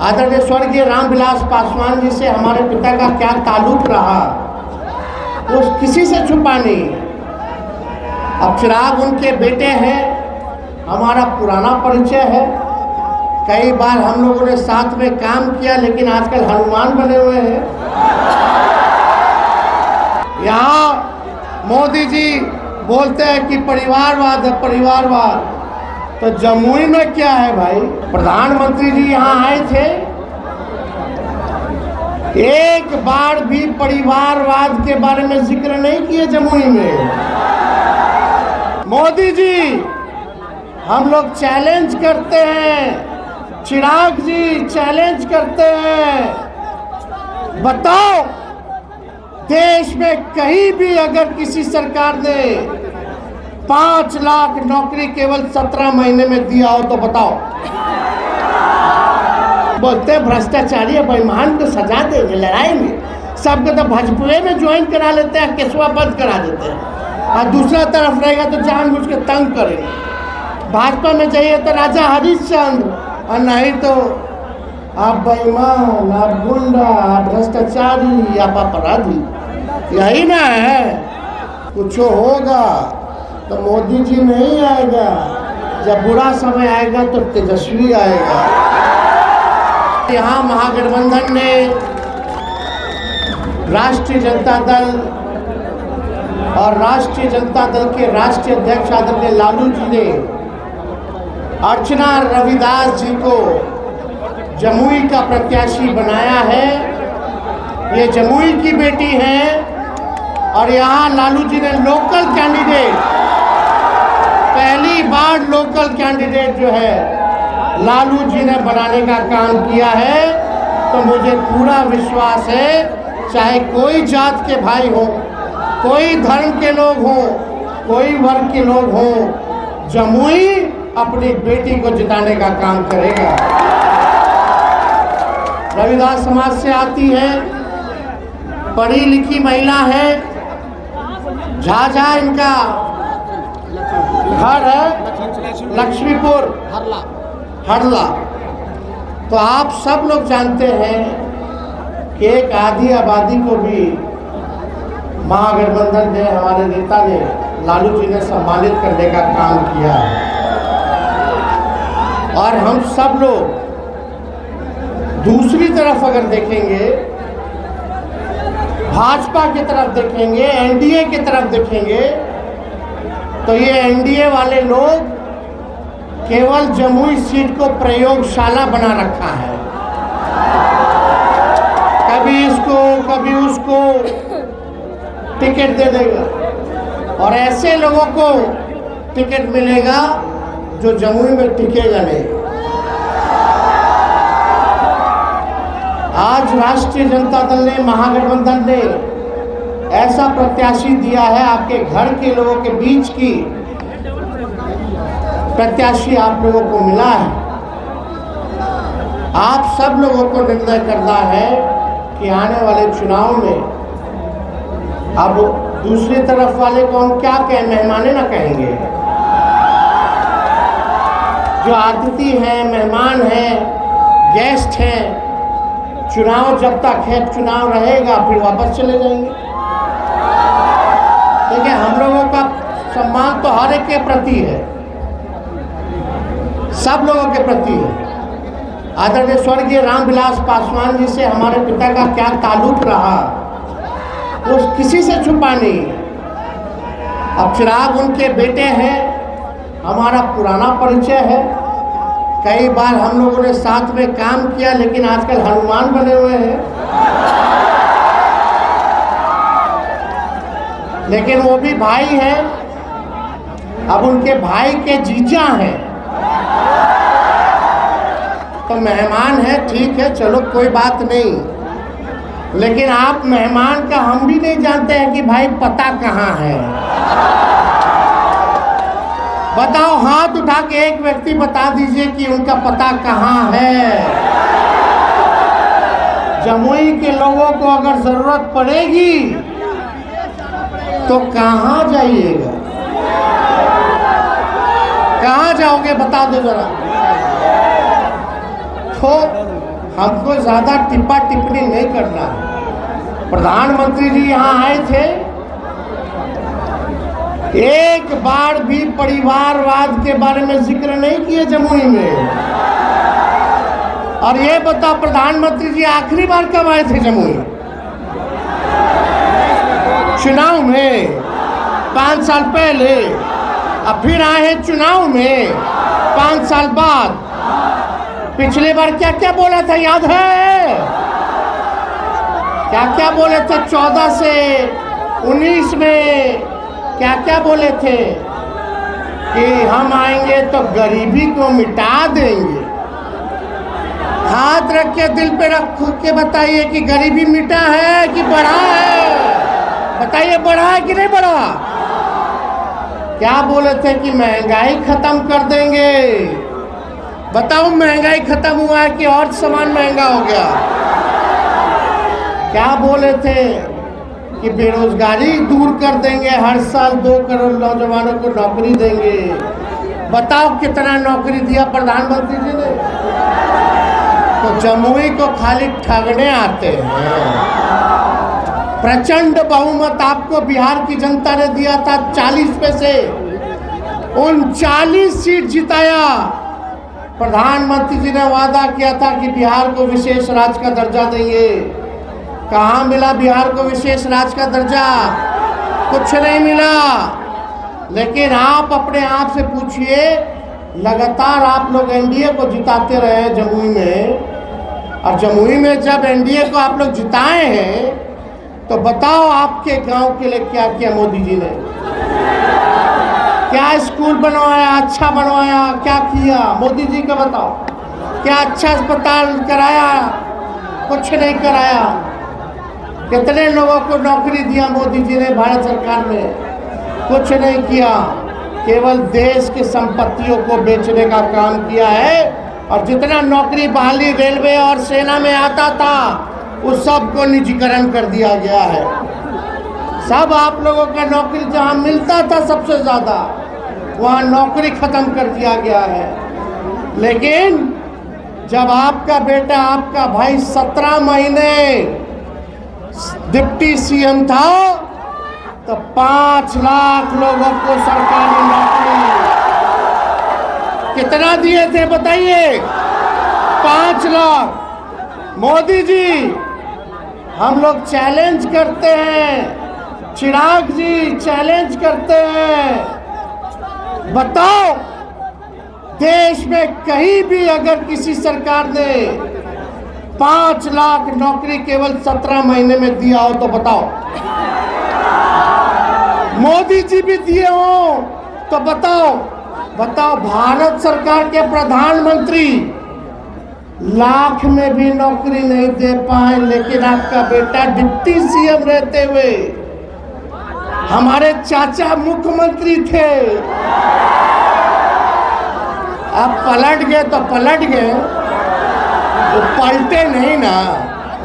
आदरणीय स्वर्गीय रामविलास पासवान जी से हमारे पिता का क्या ताल्लुक रहा वो किसी से छुपा नहीं। अब चिराग उनके बेटे हैं, हमारा पुराना परिचय है, कई बार हम लोगों ने साथ में काम किया, लेकिन आजकल हनुमान बने हुए हैं। यहाँ मोदी जी बोलते हैं कि परिवारवाद है, परिवारवाद, तो जमुई में क्या है भाई? प्रधानमंत्री जी यहाँ आए थे, एक बार भी परिवारवाद के बारे में जिक्र नहीं किए जमुई में। मोदी जी हम लोग चैलेंज करते हैं, चिराग जी चैलेंज करते हैं, बताओ देश में कहीं भी अगर किसी सरकार ने 5 लाख नौकरी केवल 17 महीने में दिया हो तो बताओ। बोलते हैं भ्रष्टाचारी बेईमान को सजा देंगे लड़ाई में, सबको तो भाजपा में ज्वाइन करा लेते हैं, केसवा बंद करा देते हैं, और दूसरा तरफ रहेगा तो जानबूझ के तंग करेंगे। भाजपा में चाहिए तो राजा हरिश्चंद्र, और नहीं तो आप बेईमान, आप गुंडा, आप भ्रष्टाचारी, आप अपराधी, यही ना है। कुछ होगा तो मोदी जी नहीं आएगा, जब बुरा समय आएगा तो तेजस्वी आएगा। यहाँ महागठबंधन ने राष्ट्रीय जनता दल और राष्ट्रीय जनता दल के राष्ट्रीय अध्यक्ष आदरणीय लालू जी ने अर्चना रविदास जी को जमुई का प्रत्याशी बनाया है। ये जमुई की बेटी हैं और यहाँ लालू जी ने लोकल कैंडिडेट, पहली बार लोकल कैंडिडेट जो है लालू जी ने बनाने का काम किया है। तो मुझे पूरा विश्वास है, चाहे कोई जात के भाई हो, कोई धर्म के लोग हों, कोई वर्ग के लोग हों, जमुई अपनी बेटी को जिताने का काम करेगा। रविदास समाज से आती है, पढ़ी लिखी महिला है, झाझा इनका घर है, लक्ष्मीपुर हरला। तो आप सब लोग जानते हैं कि एक आधी आबादी को भी महागठबंधन ने, हमारे नेता ने, लालू जी ने सम्मानित करने का काम किया है। और हम सब लोग दूसरी तरफ अगर देखेंगे, भाजपा की तरफ देखेंगे, एनडीए की तरफ देखेंगे, तो ये एनडीए वाले लोग केवल जमुई सीट को प्रयोगशाला बना रखा है, कभी इसको कभी उसको टिकट दे देगा, और ऐसे लोगों को टिकट मिलेगा जो जमुई में टिकेगा नहीं। आज राष्ट्रीय जनता दल ने, महागठबंधन ने ऐसा प्रत्याशी दिया है, आपके घर के लोगों के बीच की प्रत्याशी आप लोगों को मिला है। आप सब लोगों को निर्णय करना है कि आने वाले चुनाव में, अब दूसरी तरफ वाले को हम क्या कहें, मेहमाने ना कहेंगे, जो अतिथि हैं, मेहमान हैं, गेस्ट हैं, चुनाव जब तक है, चुनाव रहेगा फिर वापस चले जाएंगे। देखिए हम लोगों का सम्मान तो हर एक के प्रति है, सब लोगों के प्रति है। आदरणीय स्वर्गीय रामविलास पासवान जी से हमारे पिता का क्या ताल्लुक रहा वो किसी से छुपा नहीं। अब चिराग उनके बेटे हैं, हमारा पुराना परिचय है, कई बार हम लोगों ने साथ में काम किया, लेकिन आजकल हनुमान बने हुए हैं। लेकिन वो भी भाई हैं, अब उनके भाई के जीजा हैं, तो मेहमान है, ठीक है, चलो कोई बात नहीं, लेकिन आप मेहमान का हम भी नहीं जानते हैं कि भाई पता कहाँ है। बताओ, हाथ उठा के एक व्यक्ति बता दीजिए कि उनका पता कहाँ है। जमुई के लोगों को अगर जरूरत पड़ेगी तो कहाँ जाइएगा, कहाँ जाओगे बता दो जरा। तो हमको ज़्यादा टिप्पा टिप्पणी नहीं करना है। प्रधानमंत्री जी यहाँ आए थे, एक बार भी परिवारवाद के बारे में जिक्र नहीं किए जमुई में। और ये बताओ प्रधानमंत्री जी आखिरी बार कब आए थे जमुई? चुनाव में 5 साल पहले, अब फिर आए हैं चुनाव में 5 साल बाद। पिछले बार क्या क्या बोला था याद है? क्या क्या बोले थे 14 से 19 में? क्या क्या बोले थे कि हम आएंगे तो गरीबी को मिटा देंगे। हाथ रख के दिल पे रख के बताइए कि गरीबी मिटा है कि बढ़ा है? बताइए बढ़ा है कि नहीं बढ़ा? क्या बोले थे कि महंगाई खत्म कर देंगे। बताओ महंगाई खत्म हुआ है कि और सामान महंगा हो गया? क्या बोले थे कि बेरोजगारी दूर कर देंगे, हर साल 2 करोड़ नौजवानों को नौकरी देंगे। बताओ कितना नौकरी दिया प्रधानमंत्री जी ने? तो जमुई को खाली ठगने आते हैं। प्रचंड बहुमत आपको बिहार की जनता ने दिया था, 40 में से 39 सीट जिताया। प्रधानमंत्री जी ने वादा किया था कि बिहार को विशेष राज्य का दर्जा देंगे। कहाँ मिला बिहार को विशेष राज्य का दर्जा? कुछ नहीं मिला। लेकिन आप अपने आप से पूछिए, लगातार आप लोग एनडीए को जिताते रहे जमुई में, और जमुई में जब एनडीए को आप लोग जिताए हैं तो बताओ आपके गांव के लिए क्या किया मोदी जी ने? क्या स्कूल बनवाया, अच्छा बनवाया, क्या किया मोदी जी का बताओ? क्या अच्छा अस्पताल कराया? कुछ नहीं कराया। कितने लोगों को नौकरी दिया मोदी जी ने भारत सरकार में? कुछ नहीं किया। केवल देश की संपत्तियों को बेचने का काम किया है, और जितना नौकरी बहाली रेलवे और सेना में आता था उस सब को निजीकरण कर दिया गया है। सब आप लोगों का नौकरी जहां मिलता था सबसे ज़्यादा, वहां नौकरी खत्म कर दिया गया है। लेकिन जब आपका बेटा, आपका भाई 17 महीने डिप्टी सीएम था तो 5 लाख लोगों को सरकारी नौकरी कितना दिए थे बताइए? 5 लाख। मोदी जी, हम लोग चैलेंज करते हैं, चिराग जी चैलेंज करते हैं, बताओ देश में कहीं भी अगर किसी सरकार ने 5 लाख नौकरी केवल 17 महीने में दिया हो तो बताओ। मोदी जी भी दिए हो तो बताओ। बताओ भारत सरकार के प्रधानमंत्री लाख में भी नौकरी नहीं दे पाए, लेकिन आपका बेटा डिप्टी सीएम रहते हुए, हमारे चाचा मुख्यमंत्री थे, अब पलट गए तो पलट गए, वो पलटे नहीं ना,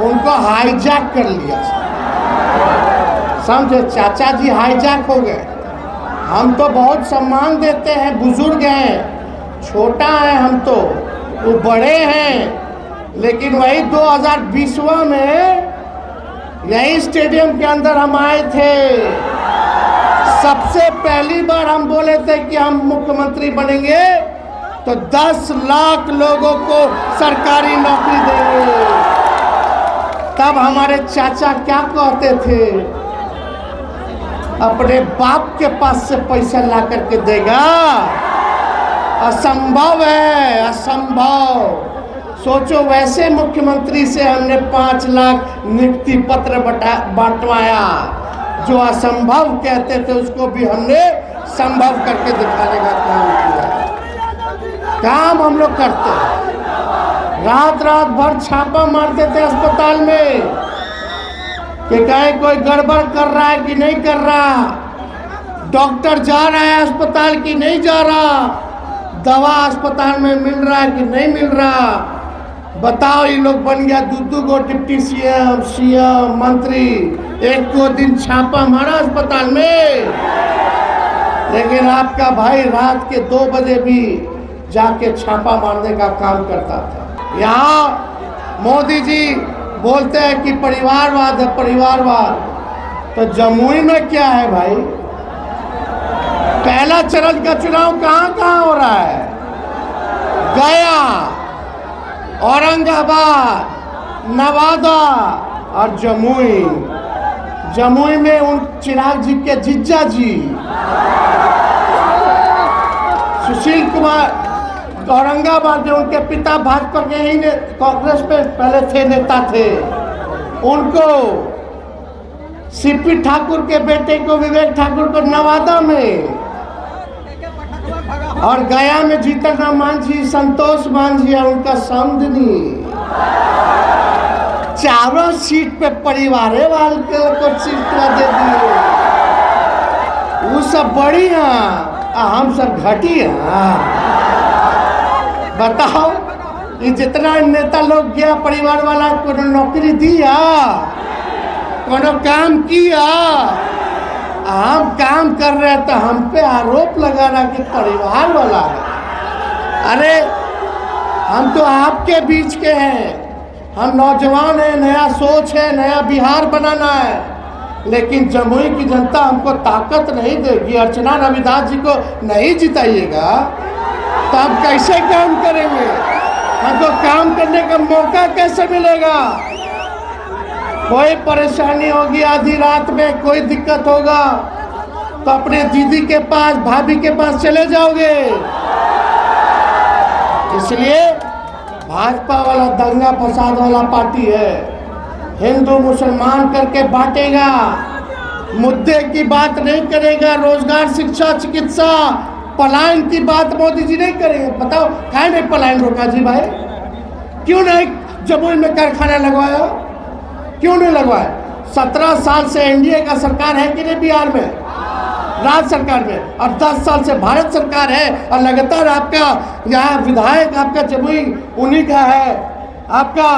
उनको हाईजैक कर लिया। समझे? चाचा जी हाईजैक हो गए। हम तो बहुत सम्मान देते हैं, बुजुर्ग हैं, छोटा है हम तो, वो बड़े हैं। लेकिन वही 2020 में यही स्टेडियम के अंदर हम आए थे, सबसे पहली बार हम बोले थे कि हम मुख्यमंत्री बनेंगे तो 10 लाख लोगों को सरकारी नौकरी देंगे। तब हमारे चाचा क्या कहते थे? अपने बाप के पास से पैसा ला करके देगा? असंभव है, असंभव। सोचो, वैसे मुख्यमंत्री से हमने 5 लाख नियुक्ति पत्र बांटवाया। जो असंभव कहते थे उसको भी हमने संभव करके दिखाने का काम किया। काम हम लोग करते हैं, रात रात भर छापा मारते थे अस्पताल में कि कहीं कोई गड़बड़ कर रहा है कि नहीं कर रहा, डॉक्टर जा रहा है अस्पताल की नहीं जा रहा, दवा अस्पताल में मिल रहा है कि नहीं मिल रहा। बताओ, ये लोग बन गया 2 गो डिप्टी सीएम, मंत्री, 1 दिन छापा मारा अस्पताल में। लेकिन आपका भाई रात के 2 बजे भी जाके छापा मारने का काम करता था। यहाँ मोदी जी बोलते हैं कि परिवारवाद है, परिवारवाद। तो जमुई में क्या है भाई? पहला चरण का चुनाव कहाँ कहाँ हो रहा है? गया, औरंगाबाद, नवादा और जमुई। जमुई में उन चिराग जी के जीजा जी सुशील कुमार, औरंगाबाद में उनके पिता भाजपा के ही कांग्रेस में पहले थे, नेता थे। उनको सीपी ठाकुर के बेटे को, विवेक ठाकुर को नवादा में, और गया में जीतन राम मांझी, संतोष मांझी और उनका समधनी। चारों सीट पे परिवारे वाले को सीट दे दिए। वो सब बढ़िया, हम सब घटिया। बताओ, ये जितना नेता लोग गया परिवार वाला को नौकरी दिया, कोनो काम किया? हम काम कर रहे तो हम पे आरोप लगा रहा कि परिवार वाला है। अरे हम तो आपके बीच के हैं, हम नौजवान हैं, नया सोच है, नया बिहार बनाना है। लेकिन जमुई की जनता हमको ताकत नहीं देगी। अर्चना रविदास जी को नहीं जिताइएगा तो हम कैसे काम करेंगे? हमको काम करने का मौका कैसे मिलेगा? कोई परेशानी होगी, आधी रात में कोई दिक्कत होगा तो अपने दीदी के पास, भाभी के पास चले जाओगे। इसलिए भाजपा वाला दंगा फसाद वाला पार्टी है, हिंदू मुसलमान करके बांटेगा, मुद्दे की बात नहीं करेगा। रोजगार, शिक्षा, चिकित्सा, पलायन की बात मोदी जी नहीं करेंगे। बताओ काहे नहीं पलायन रोका जी भाई? क्यों नहीं जमुई में कारखाना लगवाया? क्यों नहीं लगवाया? 17 साल से एनडीए का सरकार है कि नहीं बिहार में, राज्य सरकार में, और 10 साल से भारत सरकार है, और लगातार आपका यहाँ विधायक आपका जमुई उन्हीं का है। आपका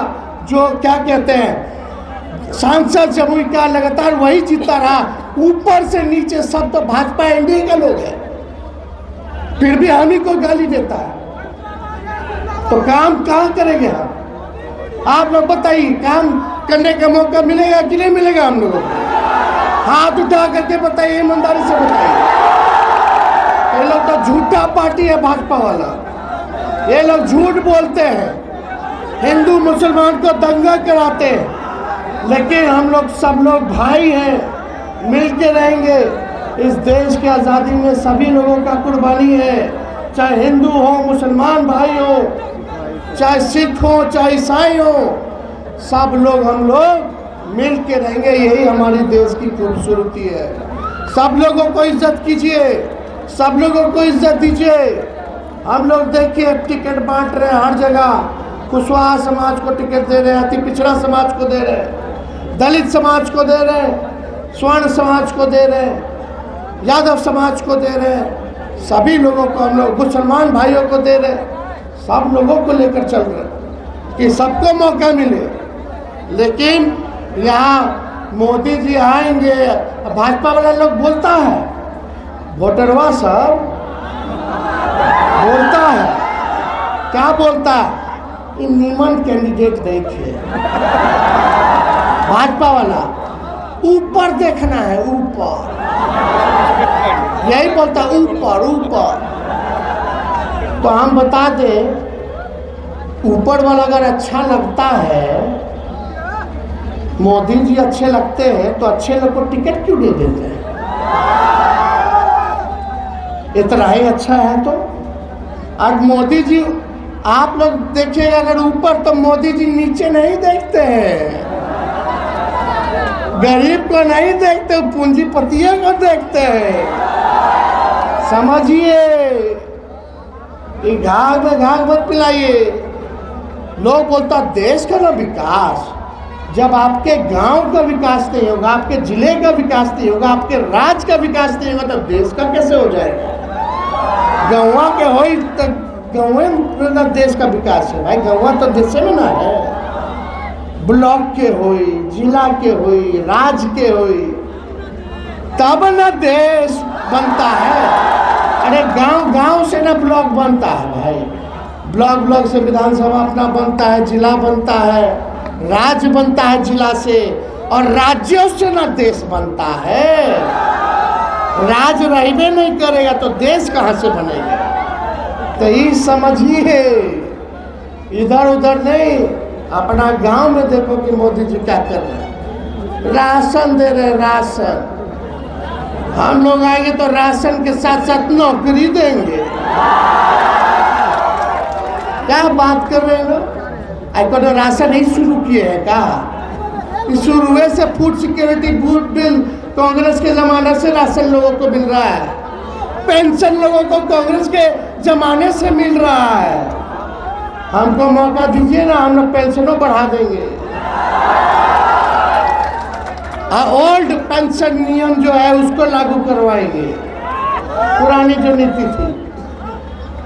जो क्या कहते हैं सांसद जमुई का लगातार वही जीतता रहा। ऊपर से नीचे सब तो भाजपा एनडीए का लोग है, फिर भी हम ही को गाली देता है। तो काम कहाँ करेंगे हम? आप लोग बताइए, काम करने का मौका मिलेगा कि नहीं मिलेगा हम लोगों को? हाथ उठा करके बताइए, ईमानदारी से बताइए। ये लोग तो झूठा पार्टी है भाजपा वाला, ये लोग झूठ बोलते हैं, हिंदू मुसलमान को दंगा कराते हैं। लेकिन हम लोग सब लोग भाई हैं, मिल के रहेंगे। इस देश की आज़ादी में सभी लोगों का कुर्बानी है, चाहे हिंदू हो, मुसलमान भाई हो, चाहे सिख हो, चाहे ईसाई हो, सब लोग हम लोग मिल के रहेंगे। यही हमारी देश की खूबसूरती है। सब लोगों को इज्जत कीजिए, सब लोगों को इज्जत दीजिए। हम लोग देखिए टिकट बांट रहे हैं हर जगह, कुशवाहा समाज को टिकट दे रहे हैं, अति पिछड़ा समाज को दे रहे हैं, दलित समाज को दे रहे हैं, स्वर्ण समाज को दे रहे हैं, यादव समाज को दे रहे हैं, सभी लोगों को हम लोग, मुसलमान भाइयों को दे रहे हैं। सब लोगों को लेकर चल रहे हैं कि सबको मौका मिले। लेकिन यहाँ मोदी जी आएंगे, भाजपा वाला लोग बोलता है, वोटरवा सब बोलता है, क्या बोलता है? निमन कैंडिडेट देखे भाजपा वाला, ऊपर देखना है, ऊपर, यही बोलता है, ऊपर ऊपर। तो हम बता दें, ऊपर वाला अगर अच्छा लगता है, मोदी जी अच्छे लगते हैं, तो अच्छे लोग को टिकट क्यों दे देते हैं? इतना ही अच्छा है तो। अब मोदी जी, आप लोग देखिएगा अगर ऊपर, तो मोदी जी नीचे नहीं देखते हैं, गरीब को नहीं देखते, पूंजीपतियों को देखते हैं। समझिए, घाघ में घाघ मत पिलाइए। लोग बोलता देश का ना विकास, जब आपके गांव का विकास नहीं होगा, आपके जिले का विकास नहीं होगा, आपके राज्य का विकास नहीं होगा, तो देश का कैसे हो जाएगा? गौवा के हो तो गौवे में देश का विकास है भाई। गौवा तो देश में ना है, ब्लॉक के होई, जिला के होई, राज्य के होई, तब ना देश बनता है। अरे गांव गांव से ना ब्लॉक बनता है भाई, ब्लॉक ब्लॉक से विधानसभा अपना बनता है, जिला बनता है, राज्य बनता है जिला से, और राज्यों से ना देश बनता है। राज्य रहने नहीं करेगा तो देश कहाँ से बनेगा? तो ये समझिए, इधर उधर नहीं, अपना गांव में देखो कि मोदी जी क्या कर रहे हैं। राशन दे रहे, राशन। हम लोग आएंगे तो राशन के साथ साथ नौकरी देंगे। क्या बात कर रहे हैं लोग? आई राशन ही शुरू किए हैं क्या? शुरू से फूड सिक्योरिटी बिल कांग्रेस के जमाने से राशन लोगों को मिल रहा है, पेंशन लोगों को कांग्रेस के जमाने से मिल रहा है। हमको मौका दीजिए ना, हम लोग पेंशनों बढ़ा देंगे। ओल्ड पेंशन नियम जो है उसको लागू करवाएंगे, पुरानी जो नीति थी।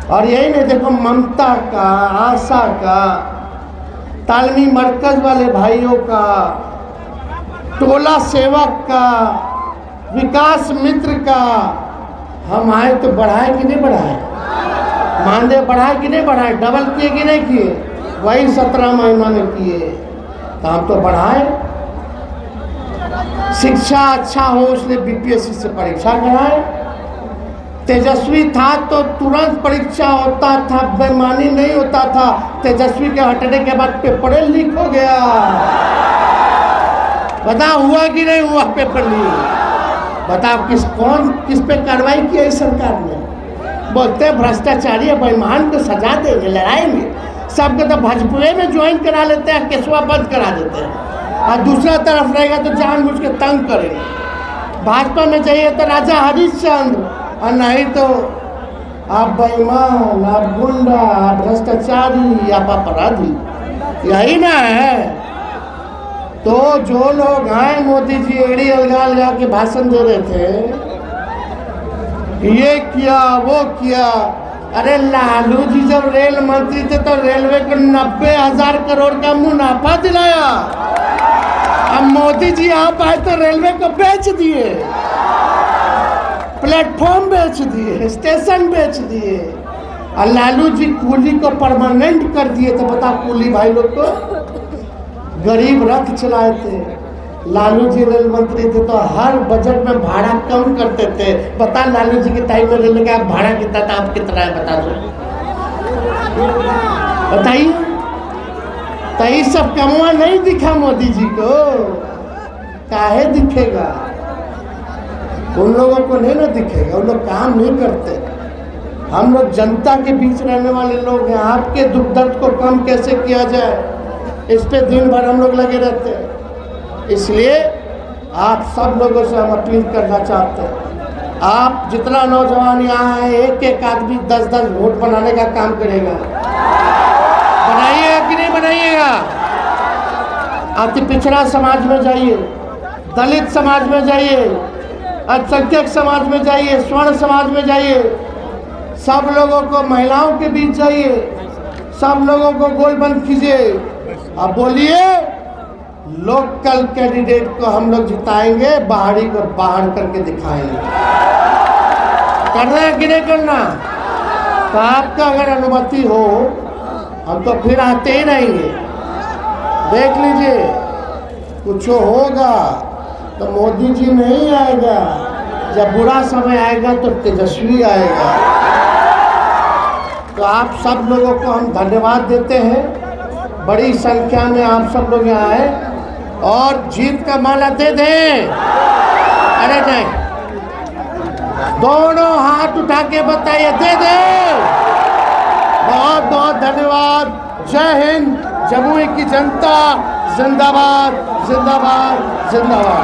और यही नहीं, देखो ममता का, आशा का, तालमी मरकज वाले भाइयों का, टोला सेवक का, विकास मित्र का, हम आए तो बढ़ाए कि नहीं बढ़ाए? मानदेय बढ़ाए कि नहीं बढ़ाए? डबल किए कि नहीं किए? वही 17 महीना में किए, तो हम तो बढ़ाए। शिक्षा अच्छा हो इसलिए बीपीएससी से परीक्षा कराए। तेजस्वी था तो तुरंत परीक्षा होता था, बेईमानी नहीं होता था। तेजस्वी के हटने के बाद पेपर लीक हो गया। बताओ हुआ कि नहीं हुआ पेपर लीक? बताओ किस पे कार्रवाई की है इस सरकार ने? बोलते हैं भ्रष्टाचारी है, बेईमान को सजा देंगे, लड़ाई में सबको तो भोजपुरी में ज्वाइन करा लेते हैं, केसवा बंद करा देते हैं, और दूसरा तरफ रहेगा तो जानबूझ के तंग करेंगे। भाजपा में चाहिए तो राजा हरिश्चंद्र, और नहीं तो आप बेईमान, आप गुंडा, आप भ्रष्टाचारी, आप अपराधी, यही ना है। तो जो लोग आए, मोदी जी एड़ी अलगा लगा के भाषण दे रहे थे, ये किया वो किया। अरे लालू जी जब रेल मंत्री थे तो रेलवे को 90,000 करोड़ का मुनाफा दिलाया। अब मोदी जी आप आए तो रेलवे को बेच दिए, प्लेटफॉर्म बेच दिए, स्टेशन बेच दिए, और लालू जी कूली को परमानेंट कर दिए। तो बता, कूली भाई लोग को गरीब रथ चलाए थे। लालू जी रेल मंत्री थे तो हर बजट में भाड़ा कम करते थे। बता, लालू जी के टाइम में रेलवे का भाड़ा कितना था, आप कितना है बता दो, बताइए। तो ये सब कमवा नहीं दिखा मोदी जी को, काहे दिखेगा? उन लोगों को नहीं ना दिखेगा, उन लोग काम नहीं करते। हम लोग जनता के बीच रहने वाले लोग हैं। आपके दुख दर्द को कम कैसे किया जाए, इस पे दिन भर हम लोग लगे रहते हैं। इसलिए आप सब लोगों से हम अपील करना चाहते हैं, आप जितना नौजवान यहाँ है, एक एक आदमी 10-10 वोट बनाने का काम करेगा। बनाइएगा कि नहीं बनाइएगा? अति पिछड़ा समाज में जाइए, दलित समाज में जाइए, अल्पसंख्यक समाज में जाइए, स्वर्ण समाज में जाइए, सब लोगों को, महिलाओं के बीच जाइए, सब लोगों को गोलबंद कीजिए। अब बोलिए, लोकल कैंडिडेट को हम लोग जिताएंगे, बाहरी को बाहर करके दिखाएंगे। करना है कि नहीं करना? तो आपका अगर अनुमति हो, हम तो फिर आते ही रहेंगे। देख लीजिए, कुछ होगा तो मोदी जी नहीं आएगा, जब बुरा समय आएगा तो तेजस्वी आएगा। तो आप सब लोगों को हम धन्यवाद देते हैं, बड़ी संख्या में आप सब लोग यहाँ आए, और जीत का माला दे दें। अरे नहीं, दोनों हाथ उठा के बताइए, दे दें। बहुत बहुत धन्यवाद। जय हिंद, जमुई की जनता जिंदाबाद, जिंदाबाद, जिंदाबाद।